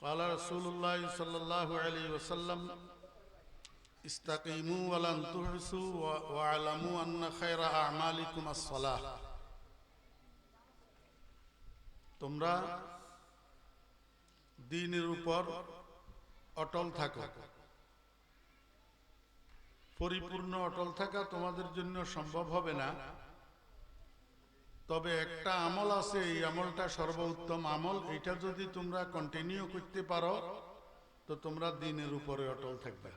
قال رسول الله صلى الله عليه وسلم استقيموا ولن تحسوا واعلموا أن خير أعمالكم الصلاة তোমরা দ্বীনের উপর অটল থাকো। পরিপূর্ণ অটল থাকা তোমাদের জন্য সম্ভব হবে না, তবে একটা আমল আছে, এই আমলটা সর্বোত্তম আমল। এটা যদি তোমরা কন্টিনিউ করতে পারো তো তোমরা দ্বীনের উপরে অটল থাকবে।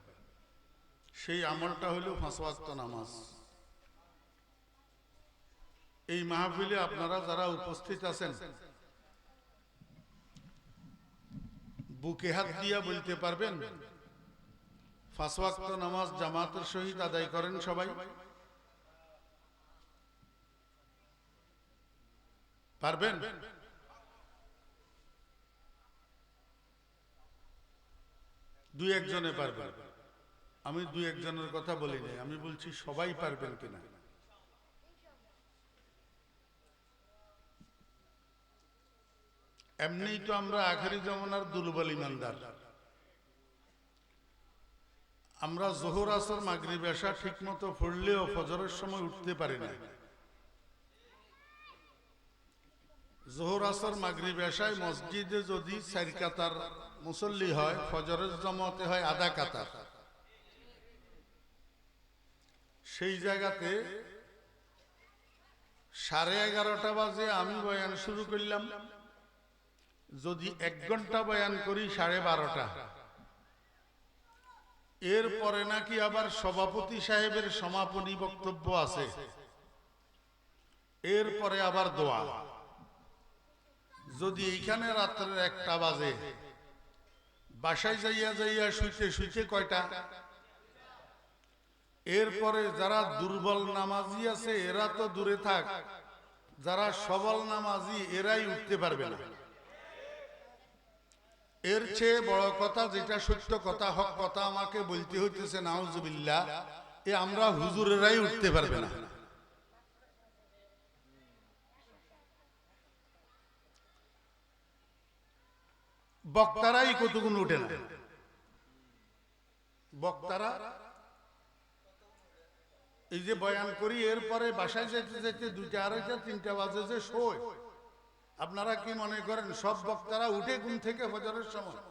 সেই আমলটা হলো 5 ওয়াক্ত নামাজ। এই মাহফিলে আপনারা যারা উপস্থিত আছেন বুকে হাত দিয়া বলতে পারবেন 5 ওয়াক্ত নামাজ জামাতের সহিত আদায় করেন সবাই? পারবেন? দুই একজনে পারবেন। আমি দুই একজনের কথা বলি নাই, আমি বলছি সবাই পারবেন কিনা। এমনিই তো আমরা আখেরি জমানার দুর্বল ইমানদার। আমরা জোহর আসর মাগরিব এশা ঠিক মতো পড়লেও ফজরের সময় উঠতে পারি না। জোহর আসর মাগরিব এশায় মসজিদে যদি 4 কাতার মুসল্লি হয়, ফজরের জামাতে হয় আধা কাতার। সেই জায়গাতে 11:30 বাজে আমি বয়ান শুরু করলাম, যদি 1 ঘন্টা বয়ান করি 12:30। এরপরে নাকি আবার সভাপতি সাহেবের সমাপনী বক্তব্য আছে, এরপরে আবার দোয়া। যদি এইখানে রাত্রের 1টা বাজে, বাসায় যাইয়া শুইতে শুইতে কয়টা? এরপরে যারা দুর্বল নামাজি আছে এরা তো দূরে থাক, যারা সবল নামাজি এরাই উঠতে পারবে না। এর চেয়ে বড় কথা, যেটা সত্য কথা, হক কথা আমাকে বলতে হইতেছে, নাউজুবিল্লাহ, আমরা হুজুরেরাই উঠতে পারবে না। বক্তারাই কতগুণ উঠে না। বক্তারা এই যে বয়ান করি, এরপরে বাসায় যেতে যেতে 2টা, 2:30, 3টা বাজে যে শোয়। আপনারা কি মনে করেন সব বক্তারা উঠে ঘুম থেকে ফজরের সময়?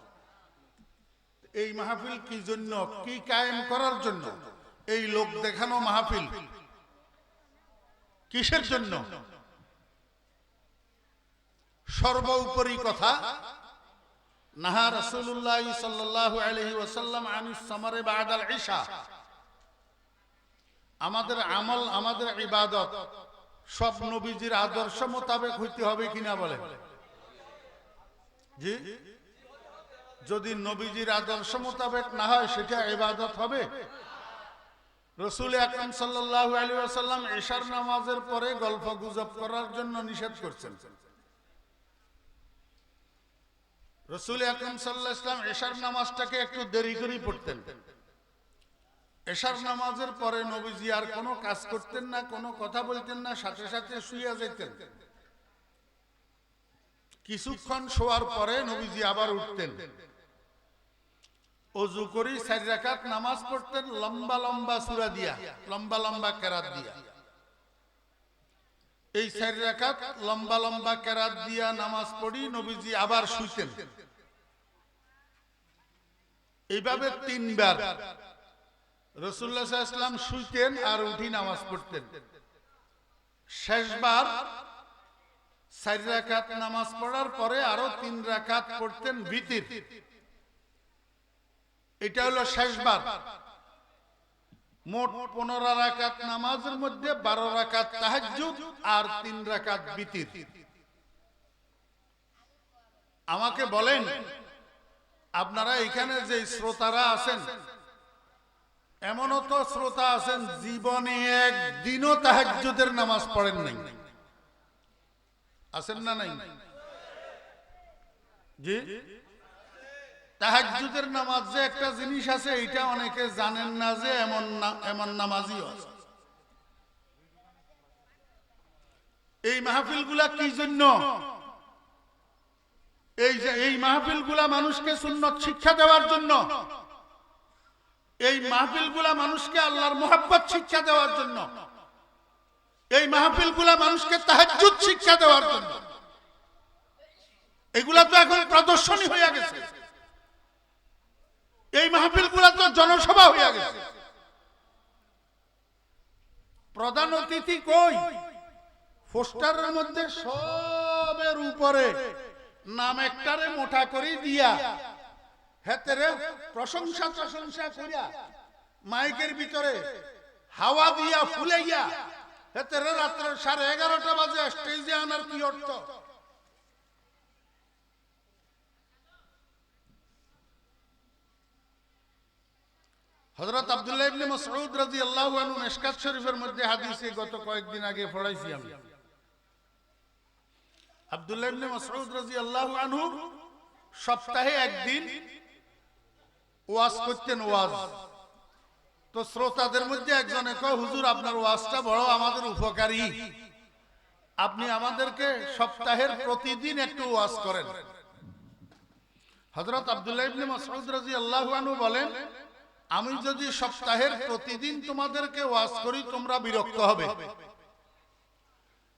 এই মাহফিল কি জন্য, কি কায়েম করার জন্য? এই লোক দেখানো মাহফিল কিসের জন্য? সর্বোপরি কথা, নাহা রাসূলুল্লাহ সাল্লাল্লাহু আলাইহি ওয়াসাল্লাম আনিস সামারে বাদাল ইশা। আমাদের আমল, আমাদের ইবাদত সব নবীজির আদর্শ মোতাবেক হইতে হবে কিনা বলেন? জি, যদি নবীজির আদর্শ মোতাবেক না হয় সেটা ইবাদত হবে? রাসূল আকরাম সাল্লাল্লাহু আলাইহি ওয়াসাল্লাম ইশার নামাজের পরে গল্প গুজব করার জন্য নিষেধ করছেন। রাসূল আকরাম সাল্লাল্লাহু আলাইহি ওয়াসাল্লাম ইশার নামাজটাকে একটু দেরি করে পড়তেন। এশার নামাজের পরে নবীজি আর কোনো কাজ করতেন না, কোনো কথা বলতেন না, সাথে সাথে শুয়ে যেতেন। কিছুক্ষণ শোয়ার পরে নবীজি আবার উঠতেন, ওযু করে 4 রাকাত নামাজ পড়তেন, লম্বা লম্বা সূরা দিয়া, লম্বা লম্বা কেরাত দিয়া। এই 4 রাকাত লম্বা লম্বা কেরাত দিয়া নামাজ পড়ি নবীজি আবার শুইতেন। এইভাবে 3 বার রাসূলুল্লাহ সাল্লাল্লাহু আলাইহি ওয়াসাল্লাম শুইতেন আর উঠি নামাজ পড়তেন। শেষবার 4 রাকাত নামাজ পড়ার পরে আরো 3 রাকাত পড়তেন বিতির। এটা হলো শেষবার। মোট 15 রাকাত নামাজের মধ্যে 12 রাকাত তাহাজ্জুদ আর 3 রাকাত বিতির। আমাকে বলেন, আপনারা এখানে যে শ্রোতারা আছেন, এমনও তো শ্রোতা আছেন জীবনে একদিনও তাহাজ্জুদের নামাজ পড়েন নাই। আছেন না নাই? জি, তাহাজ্জুদের নামাজ যে একটা জিনিস আছে এটা অনেকে জানেন না, যে এমন নামাজিও আছে। এই মাহফিলগুলা কি জন্য? এই যে এই মাহফিলগুলা মানুষকে সুন্নত শিক্ষা দেওয়ার জন্য, এই মাহফিলগুলা মানুষকে আল্লাহর মোহাব্বত শিক্ষা দেওয়ার জন্য, এই মাহফিলগুলা মানুষকে তাহাজ্জুদ শিক্ষা দেওয়ার জন্য। এগুলা তো এখন প্রদর্শনী হয়ে গেছে, এই মাহফিলগুলা তো জনসভা হয়ে গেছে। প্রধান অতিথি কই? পোস্টারের মধ্যে সবের উপরে নাম একটারে মোটা করে দিয়া, হেতেরে প্রশংসা প্রশংসা করিয়া, মাইকের ভিতরে হাওয়া দিয়া ফুলাইয়া, হেতেরে রাত্রে 11:30 বাজে স্টেজে আনার কি অর্থ? হযরত আব্দুল্লাহ ইবনে মাসউদ রাদিয়াল্লাহু আনহু মিশকাত শরীফের মধ্যে হাদিসে গত কয়েকদিন আগে পড়াইছি আমি। আব্দুল্লাহ ইবনে মাসউদ রাদিয়াল্লাহু আনহু সপ্তাহে একদিন ওয়াজ করতেন। ওয়াজ তো শ্রোতাদের মধ্যে একজনে কয়, হুজুর আপনার ওয়াজটা বড় আমাদের উপকারী, আপনি আমাদেরকে সপ্তাহের প্রতিদিন একটু ওয়াজ করেন। হযরত আব্দুল্লাহ ইবনে মাসউদ রাদিয়াল্লাহু আনহু বলেন, আমি যদি সপ্তাহের প্রতিদিন তোমাদেরকে ওয়াজ করি তোমরা বিরক্ত হবে।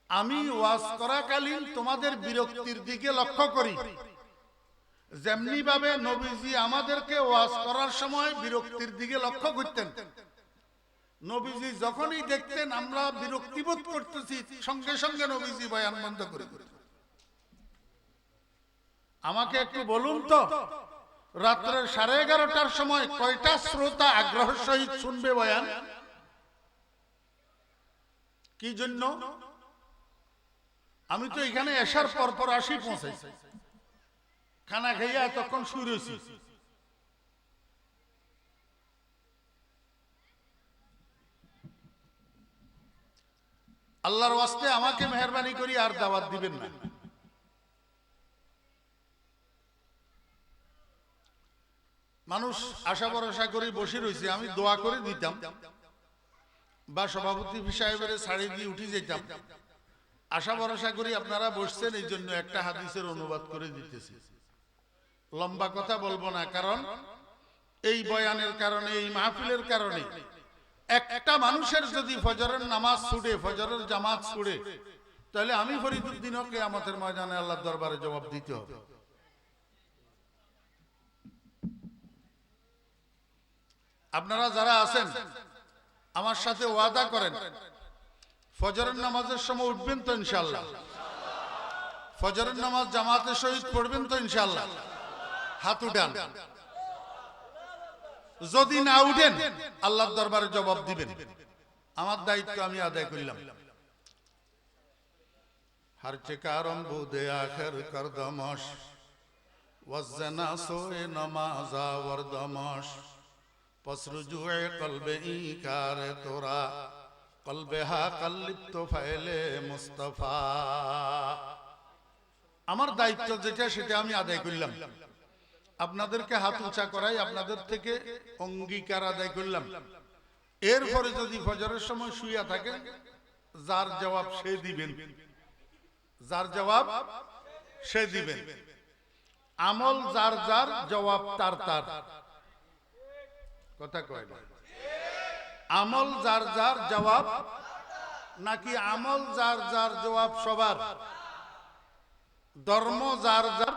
আমি ওয়াজ করাকালীন তোমাদের বিরক্তির দিকে লক্ষ্য করি, যেমনি ভাবে নবীজি আমাদেরকে ওয়াজ করার সময় বিরক্তির দিকে লক্ষ্য করতেন। নবীজি যখনই দেখতেন আমরা বিরক্তিবোধ করতেছি, সঙ্গে সঙ্গে নবীজি বয়ান বন্ধ করে দিতেন। আমাকে একটু বলুন তো, রাত্রে 11:30টার সময় কয়টা শ্রোতা আগ্রহের সহিত শুনবে বয়ান? কি জন্য? আমি তো এখানে এসার পর আসি পৌঁছাইছি, খানা খাইয়া তখন শুরু হয়েছি। আল্লাহর ওয়াস্তে আমাকে মেহেরবানি করি আর দাওয়াত দিবেন না। মানুষ আশা ভরসা করে বসে রয়েছে, আমি দোয়া করে দিতাম বা সভাপতি সাহেবের শাড়ি দিয়ে উঠে যেতাম। আশা ভরসা করি আপনারা বসছেন, এই জন্য একটা হাদিসের অনুবাদ করে দিতেছি। লম্বা কথা বলবো না, কারণ এই বয়ানের কারণে, এই মাহফিলের কারণে একটা মানুষের যদি ফজরের নামাজ ছুটে, ফজরের জামাত ছুটে, তাহলে আমি ফরিদুদ্দিনও কিয়ামতের ময়দানে আল্লাহর দরবারে জবাব দিতে হবে। আপনারা যারা আছেন আমার সাথে ওয়াদা করেন, ফজরের নামাজের সময় উঠবেন তো ইনশাআল্লাহ? ফজরের নামাজ জামাতের সহিত পড়বেন তো ইনশাআল্লাহ? হাত উঠান। যদি না উঠেন আল্লাহর দরবারে জবাব দিবেন। আমার দায়িত্ব আমি আদায় করলাম। हर चिकारम बुदे आखिर कर दमश वजना सोए नमाजा वरदमश पसरुजुए कल्बे इकार तोरा कल्बे हा कल्लिब तो फैले मुस्तफा। আমার দায়িত্ব যেটা সেটা আমি আদায় করলাম। আপনাদেরকে হাত উঁচা করাই, আপনাদের থেকে অঙ্গীকার আদায় করলাম। এরপরে যদি ফজরের সময় শুইয়া থাকেন, যার জবাব সে দিবেন, যার জবাব সে দিবেন। আমল যার যার, জবাব তার তার। কথা কয় না? আমল যার যার, জবাব নাকি আমল যার যার, জবাব সবার? ধর্ম যার যার,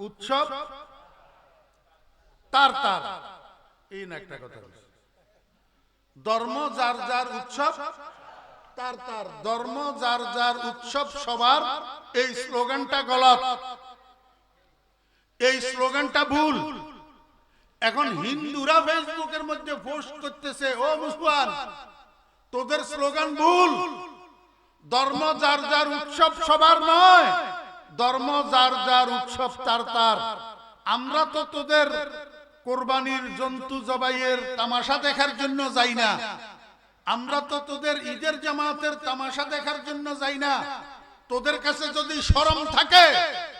উৎসব তার তার। এই না একটা কথা, ধর্ম যার যার, উৎসব তার তার। ধর্ম যার যার, উৎসব সবার, এই স্লোগানটা গলত, এই স্লোগানটা ভুল। এখন হিন্দুরা ফেসবুকের মধ্যে পোস্ট করতেছে, ও মুসলমান তোদের স্লোগান ভুল, ধর্ম যার যার, উৎসব সবার নয়, ধর্ম যার যার, উৎসব তার তার। আমরা তো তোদের কোরবানির জন্তু জবাইয়ের তামাশা দেখার জন্য যাই না, আমরা তো তোদের ঈদের জামাতের তামাশা দেখার জন্য যাই না। তোদের কাছে যদি শরম থাকে,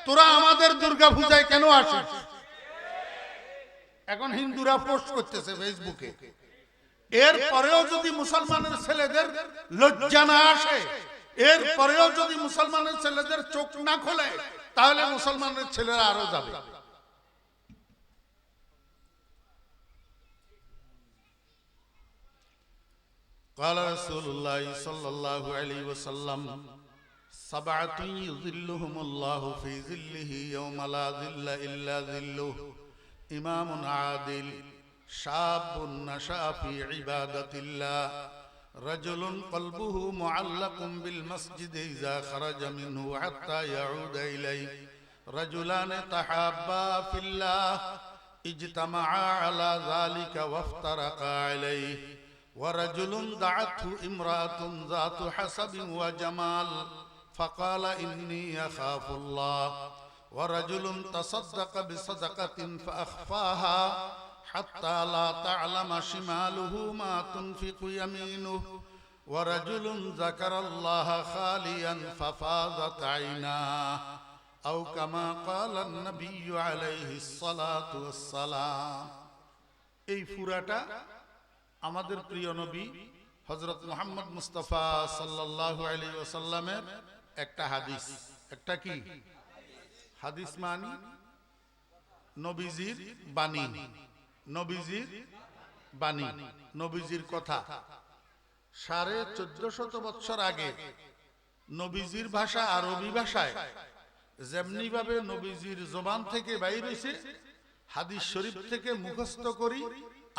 তোরা আমাদের দুর্গা পূজায় কেন আসিস? এখন হিন্দুরা পোস্ট করতেছে ফেসবুকে। এর পরেও যদি মুসলমানের ছেলেদের লজ্জা না আসে, এর পরেও যদি মুসলমানের ছেলেদের চোখ না খোলে, তাহলে মুসলমানের ছেলেরা আরো যাবে। قال رسول الله صلى الله عليه وسلم سبعة يظلهم الله في ظله يوم لا ظل إلا ظله إمام عادل شاب نشأ في عبادة الله رجل قلبه معلق بالمسجد إذا خرج منه حتى يعود إليه رجلان تحابا في الله اجتمعا على ذلك وافترقا عليه ورجل دعته امرأة ذات حسب وجمال فقال إني أخاف الله ورجل تصدق بصدقة فأخفاها حتى لا تعلم شماله ما تنفق يمينه ورجل ذكر الله خاليا ففاضت عيناه أو كما قال النبي عليه الصلاة والسلام এই ফুরাটা আমাদের প্রিয় নবী হযরত মুহাম্মদ মুস্তাফা সাল্লাল্লাহু আলাইহি ওয়াসাল্লামের একটা হাদিস। একটা কি হাদিস? মানে নবীজির বাণী, নবীজির বাণী, নবীজির কথা। 1450 বছর আগে নবীজির ভাষা আরবি ভাষায় যেমনি ভাবে নবীজির জবান থেকে বাইর হইছে, হাদিস শরীফ থেকে মুখস্থ করি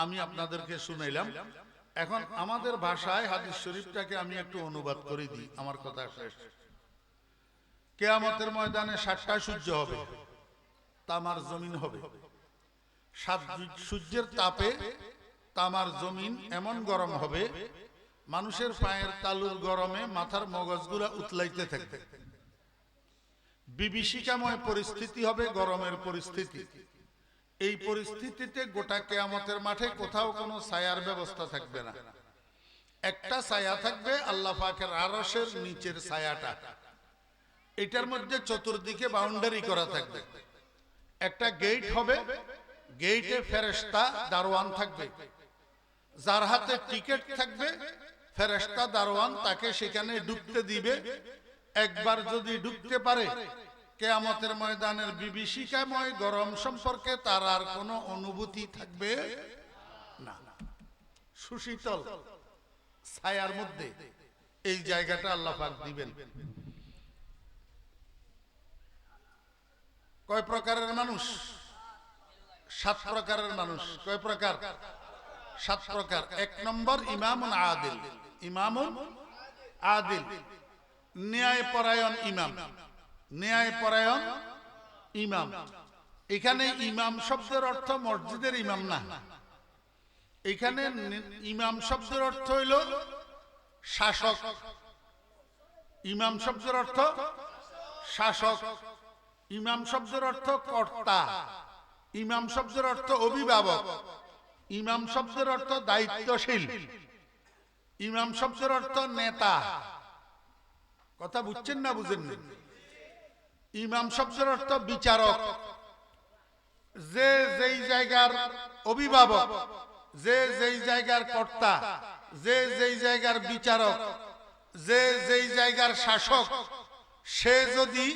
আমি আপনাদেরকে শুনাইলাম। এখন আমাদের ভাষায় হাদিস শরীফটাকে আমি একটু অনুবাদ করে দিই। আমার কথা শেষ। কিয়ামতের ময়দানে 7টা সূর্য হবে, তামার জমিন হবে। 7 সূর্যের তাপে তামার জমিন এমন গরম হবে, মানুষের পায়ের তালুর গরমে মাথার মগজগুলা উতলাইতে থাকবে। বিভীষিকাময় পরিস্থিতি হবে, গরমের পরিস্থিতি। এই পরিস্থিতিতে গোটা কিয়ামতের মাঠে কোথাও কোনো ছায়ার ব্যবস্থা থাকবে না। একটা ছায়া থাকবে, আল্লাহ পাকের আরশের নিচের ছায়াটা। এটার মধ্যে চতুর্দিকে বাউন্ডারি করা থাকবে। একটা গেট হবে, গেটে ফেরেশতা দারোয়ান থাকবে। যার হাতে টিকিট থাকবে, ফেরেশতা দারোয়ান তাকে সেখানে ঢুকতে দিবে। একবার যদি ঢুকতে পারে, কিয়ামতের ময়দানের বিভীষিকাময় গরম সম্পর্কে তার আর কোনো অনুভূতি থাকবে না। সুশীতল ছায়ার মধ্যে এই জায়গাটা আল্লাহ পাক দিবেন। কয় প্রকারের মানুষ? 7 প্রকারের মানুষ। কয় প্রকার? 7 প্রকার। 1 নম্বর ইমামুন আদিল। ইমামুন আদিল, ন্যায় পরায়ণ ইমাম। ন্যায় পরায়ণ ইমাম। এখানে ইমাম শব্দের অর্থ মসজিদের ইমাম না। এখানে ইমাম শব্দের অর্থ হইল শাসক। ইমাম শব্দের অর্থ শাসক। ইমাম শব্দের অর্থ কর্তা। ইমাম শব্দের অর্থ অভিভাবক। ইমাম শব্দের অর্থ দায়িত্বশীল। ইমাম শব্দের অর্থ নেতা। কথা বুঝছেন না বুঝেন না? ইমাম শব্দের অর্থ বিচারক। যে যেই জায়গার অভিভাবক, যে যেই জায়গার কর্তা, যে যেই জায়গার বিচারক, যে যেই জায়গার শাসক, সে যদি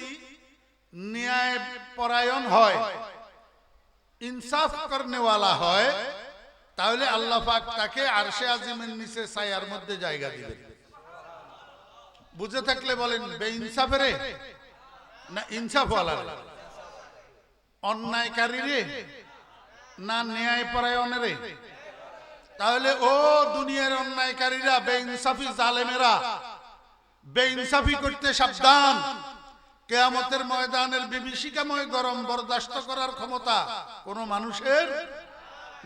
ন্যায় পরায়ণ হয়, ইনসাফ করনেওয়ালা হয়, তাহলে আল্লাহ পাক তাকে আরশে আজিমের নিচে ছায়ার মধ্যে জায়গা দিবেন। বুঝে থাকলে বলেন, বেইনসাফেরে না ইনসাফওয়ালা? অন্যায়কারী রে না ন্যায় পরায়ণেরে? তাহলে ও দুনিয়ার অন্যায়কারীরা, বেইনসাফি জালেমেরা, বেইনসাফি করতে সাবধান। কিয়ামতের ময়দানের বিভীষিকাময় গরম বরদাস্ত করার ক্ষমতা কোন মানুষের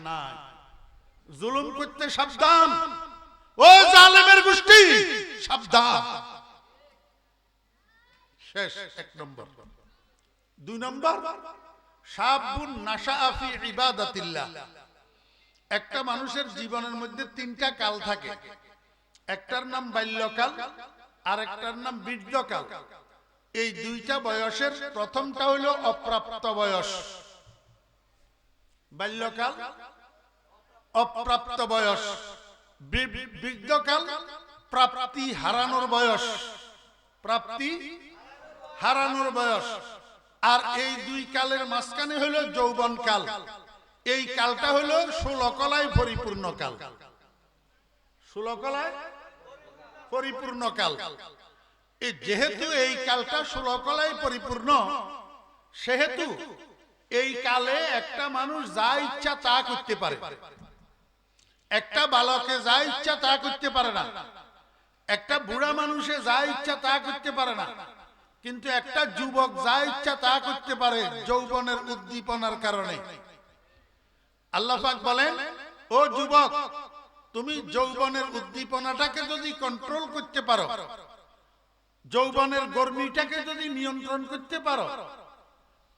নাই। জুলুম করতে সাবধান, ও জালেমের গোষ্ঠী সাবধান। শেষ 1 নম্বর। 2 নম্বর শাবুন নাশাআ ফি ইবাদাতিল্লাহ। একটা মানুষের জীবনের মধ্যে 3টা কাল থাকে। একটার নাম বাল্যকাল, আর একটার নাম বৃদ্ধকাল। এই 2টা বয়সের প্রথমটা হলো অপ্রাপ্ত বয়স। বাল্যকাল অপ্রাপ্ত বয়স, বৃদ্ধকাল প্রাপ্তি হারানোর বয়স। প্রাপ্তি হারানোর বয়স। আর এই দুই কালের মাঝখানে হলো যৌবন কাল। এই কালটা হলো 16 কলায় পরিপূর্ণ কাল। 16 কলায় পরিপূর্ণ কাল। যেহেতু এই কালটা 16 কলায় পরিপূর্ণ, সেহেতু এই কালে একটা মানুষ যা ইচ্ছা তা করতে পারে। একটা বালকে যা ইচ্ছা তা করতে পারে না, একটা বুড়া মানুষে যা ইচ্ছা তা করতে পারে না, কিন্তু একটা যুবক যা ইচ্ছা তা করতে পারে যৌবনের উদ্দীপনার কারণে। আল্লাহ পাক বলেন, ও যুবক, তুমি যৌবনের উদ্দীপনাটাকে যদি কন্ট্রোল করতে পারো, যৌবনের গর্মিটাকে যদি নিয়ন্ত্রণ করতে পারো,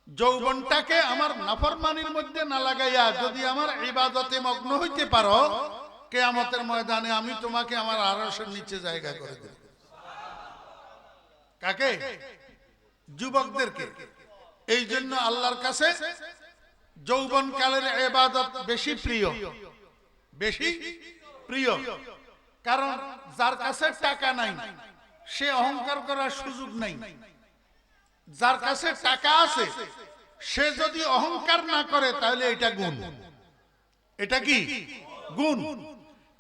যৌবনটাকে আমার নাফরমানির মধ্যে না লাগাইয়া যদি আমার ইবাদতে মগ্ন হইতে পারো, কিয়ামতের ময়দানে আমি তোমাকে আমার আরশের নিচে জায়গা করে দেব। কাকে? যুবকদেরকে। এই জন্য আল্লাহর কাছে যৌবন কালের ইবাদত বেশি প্রিয়, বেশি প্রিয়। কারণ যার কাছে টাকা নাই সে অহংকার করার সুযোগ নাই। যার কাছে টাকা আছে সে যদি অহংকার না করে তাহলে এটা গুণ। এটা কি গুণ?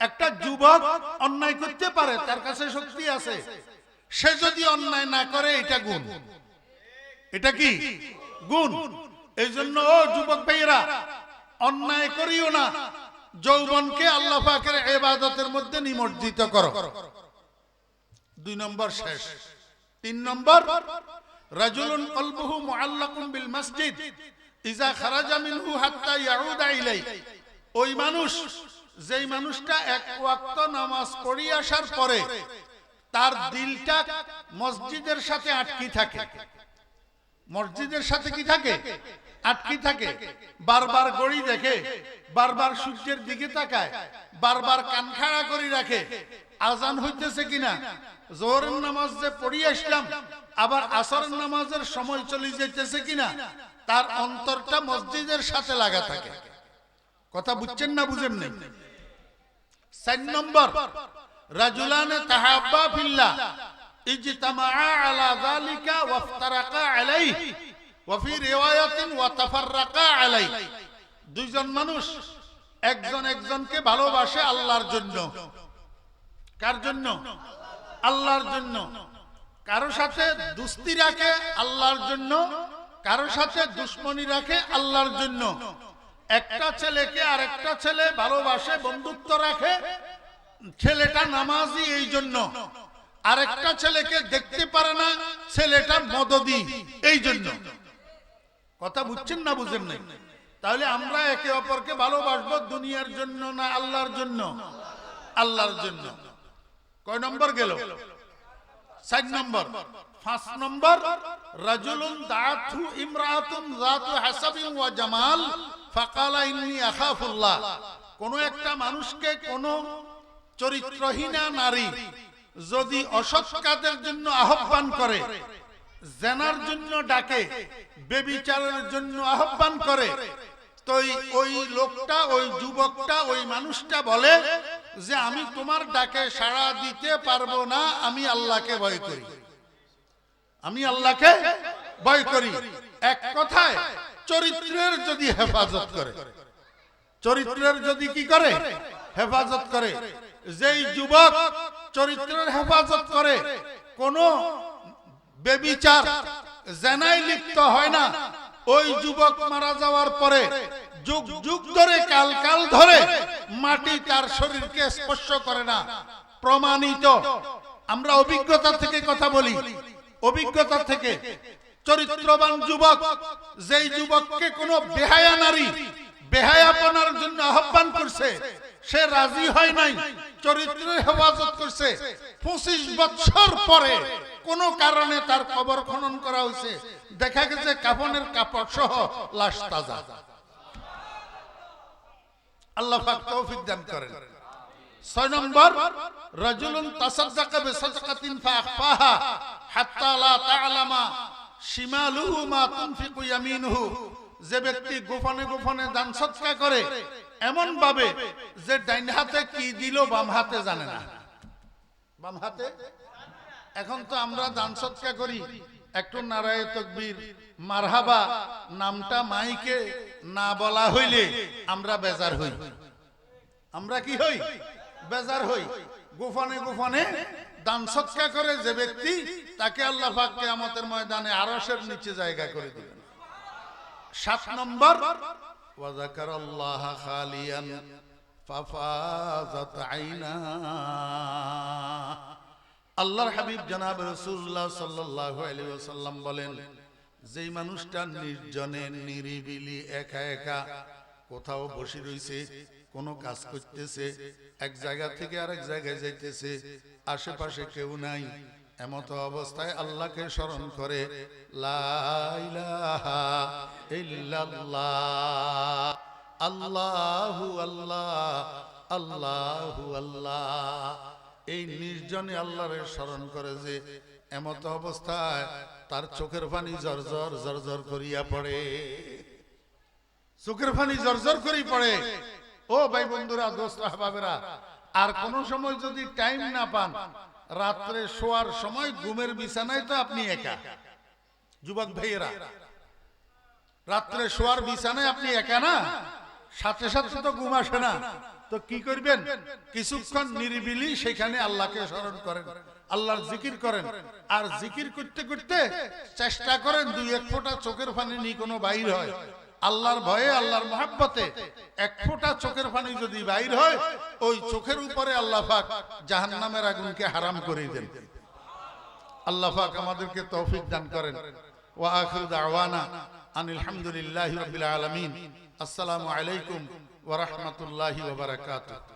একটা যুবক অন্যায় করতে পারে, তার কাছে শক্তি আছে, সে যদি অন্যায় না করে এটা গুণ। এটা কি গুণ? এই জন্য ও যুবক ভাইয়েরা, অন্যায় করিও না, যৌবনকে আল্লাহ পাকের ইবাদতের মধ্যে নিমজ্জিত করো। 2 নম্বর শেষ। 3 নম্বর, রাজুলুন কলবুহু মুআল্লাকুন বিল মসজিদ ইজা খারাজা মিনহু হাত্তা ইয়াউদা ইলাইহি। ওই মানুষ, যেই মানুষটা এক ওয়াক্ত নামাজ পড়ে আসার পরে তার দিলটা মসজিদের সাথে আটকি থাকে। মসজিদের সাথে কি থাকে? আটকি থাকে। বারবার ঘড়ি দেখে, বারবার সূর্যের দিকে তাকায়, বারবার কান খাড়া করে রাখে আজান হইতেছে কিনা। জোহরের নামাজ যে পড়ে আসলাম, আবার আসরের নামাজের সময় চলে যাইতেছে কিনা, তার অন্তরটা মসজিদের সাথে লাগা থাকে। কথা বুঝছেন না বুঝেন না? 4 নম্বর, রাজুলানে তাহাব্বা ফিল্লাহ ইজতামা আলা যালিকা ওয়াফতারাকা আলাইহি ওয়া ফি রিওয়ায়াতিন ওয়া তাফাররাকা আলাইহি। দুইজন মানুষ একজন একজনকে ভালোবাসে আল্লাহর জন্য। কার জন্য? আল্লাহর জন্য। কারো সাথে দুস্তি রাখে আল্লাহর জন্য, কারো সাথে দুশ্মনী রাখে আল্লাহর জন্য। একটা ছেলেকে আরেকটা ছেলে ভালোবাসে, বন্ধুত্ব রাখে, ছেলেটা নামাজি এই জন্য। আরেকটা ছেলেকে দেখতে পারে না, ছেলেটা মদদি এই জন্য। কথা বুঝছেন না বুঝেন নাই? তাহলে আমরা একে অপরকে ভালোবাসবো দুনিয়ার জন্য না আল্লাহর জন্য? আল্লাহর জন্য। কয় নম্বর গেল? 4 নম্বর। 5 নম্বর, রাজুলুন দাআতহু ইমরাআতুন যাতু হাসাবিন ওয়া জামাল ফাকালা ইন্নী আখাফুল্লাহ। কোন একটা মানুষকে কোন চরিত্রহীনা নারী যদি অসৎ কাজের জন্য আহ্বান করে, জেনার জন্য ডাকে, ব্যভিচারের জন্য আহ্বান করে, তো ওই লোকটা, ওই যুবকটা, ওই মানুষটা বলে যে আমি তোমার ডাকে সাড়া দিতে পারবো না, আমি আল্লাহকে ভয় করি, আমি আল্লাহকে ভয় করি। এক কথায় চরিত্রের যদি হেফাজত করে, চরিত্রের যদি কি করে? হেফাজত করে। যেই যুবক চরিত্রের হেফাজত করে, কোন ব্যভিচার জেনায় লিপ্ত হয় না, ওই যুবক মারা যাওয়ার পরে যুগ যুগ ধরে, কাল কাল ধরে মাটি তার শরীরকে স্পর্শ করে না। প্রমাণিত। আমরা অভিজ্ঞতা থেকে কথা বলি, অভিজ্ঞতা থেকে। চরিত্রবান যুবক, যেই যুবককে কোন বেহায়া নারী বেহায়াপনার জন্য আহ্বান করছে, সে রাজি হয় নাই, চরিত্রের হেফাজত করছে, 25 বছর পরে কোন কারণে তার কবর খনন করা হয়েছে, দেখা গেছে কাফনের কাপড় সহ লাশ তাজা। আল্লাহ পাক তৌফিক দান করেন। 6 নম্বর, রাজুলুন তাসাদদাকা বিসাদকাতিন ফাআখফাহা হাত্তা লা তা'লামা শিমালুহু মা তুনফিকু ইয়ামিনুহু। যে ব্যক্তি গোপনে গোপনে দান সদকা করে এমন ভাবে যে ডাইন হাতে কি দিল বাম হাতে জানে না। বাম হাতে, এখন তো আমরা দান সদকা করি, একটু নারায়ে তাকবীর মারহাবা নামটা মাইকে না বলা হইলে আমরা বেজার হই। আমরা কি হই? বেজার হই। গোপনে গোপনে দান সদকা করে যে ব্যক্তি, তাকে আল্লাহ পাক কিয়ামতের ময়দানে আরশের নিচে জায়গা করে দিবেন। 7 নম্বর, ওয়া যাকারাল্লাহা খালিয়ান ফাফাযাত আইনা। আল্লাহর হাবিব জনাব রাসূলুল্লাহ সাল্লাল্লাহু আলাইহি ওয়াসাল্লাম বলেন, যেই মানুষটা নির্জনে নিরিবিলি একা একা কোথাও বসে রইছে, কোনো কাজ করতেছে, এক জায়গা থেকে আরেক জায়গায় যাইতেছে, আশেপাশে কেউ নাই, এমত অবস্থায় আল্লাহকে স্মরণ করে, লা ইলাহা ইল্লাল্লাহ, আল্লাহু আল্লাহ, আল্লাহু আল্লাহ, এই নির্জনে আল্লাহরে স্মরণ করে যে, এমত অবস্থায় তার চোখের পানি জর্জর জর্জর করিয়া পড়ে। চোখের পানি জর্জর করি পড়ে। ও ভাই বন্ধুরা, দোস্ত আহবাবেরা, আর কোন সময় যদি টাইম না পান, রাত্রে শোয়ার সময় ঘুমের বিছানায় তো আপনি একা। যুবক ভাইয়েরা, রাত্রে শোয়ার বিছানায় আপনি একা না, সাথে সাথে তো ঘুম আসে না, তো কি করবেন? কিছুক্ষণ নিরিবিলি সেখানে আল্লাহকে স্মরণ করেন, আল্লাহর জিকির করেন, আর জিকির করতে করতে চেষ্টা করেন 2-1 ফোঁটা চোখের পানি নি কোনো বাইর হয়। আল্লাহর ভয়ে, আল্লাহর মহব্বতে 1 ফোঁটা চোখের পানি যদি বাইর হয়, ওই চোখের উপরে আল্লাহ পাক জাহান্নামের আগুনকে হারাম করে দেন। আল্লাহ পাক আমাদেরকে তৌফিক দান করেন। ওয়া আখিরু দাওয়ানা আনিল হামদুলিল্লাহি রাব্বিল আলামিন। আসসালামু আলাইকুম ওয়া রাহমাতুল্লাহি ওয়া বারাকাতুহু।